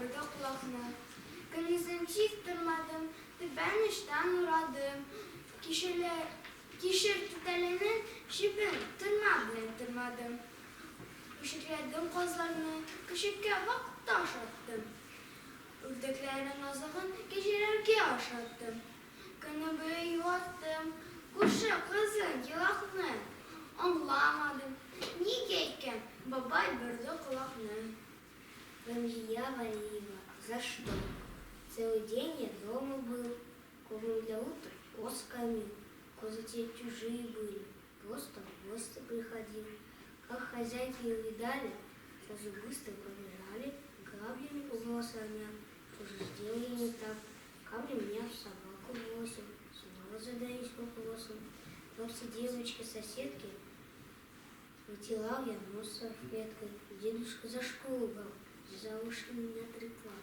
birde kulakna. Kınızım çizdirmedim, ben işten uğradım. Kişir tütelenin şipin tırmadım. Işıkladım kozlarını, kışıkka vakit taşattım. Ördeklerin azığın gecelerge aşattım. Kını böyle yuvattım, kuşu kızı yılakını. Anlamadım, niyeyken babay birde kulakna. Рамзия Валиева. За что? Целый день я дома был, кормил для утра осками. Козы те чужие были, просто в гости приходил. Как хозяйки ее видали, сразу быстро побежали, граблями по волосам. Тоже сделали не так, камни меня в собаку бросил, снова задались вопросом. Вот все девочки-соседки, вытирал я нос салфеткой, дедушка за школу брал. За уши меня трепал.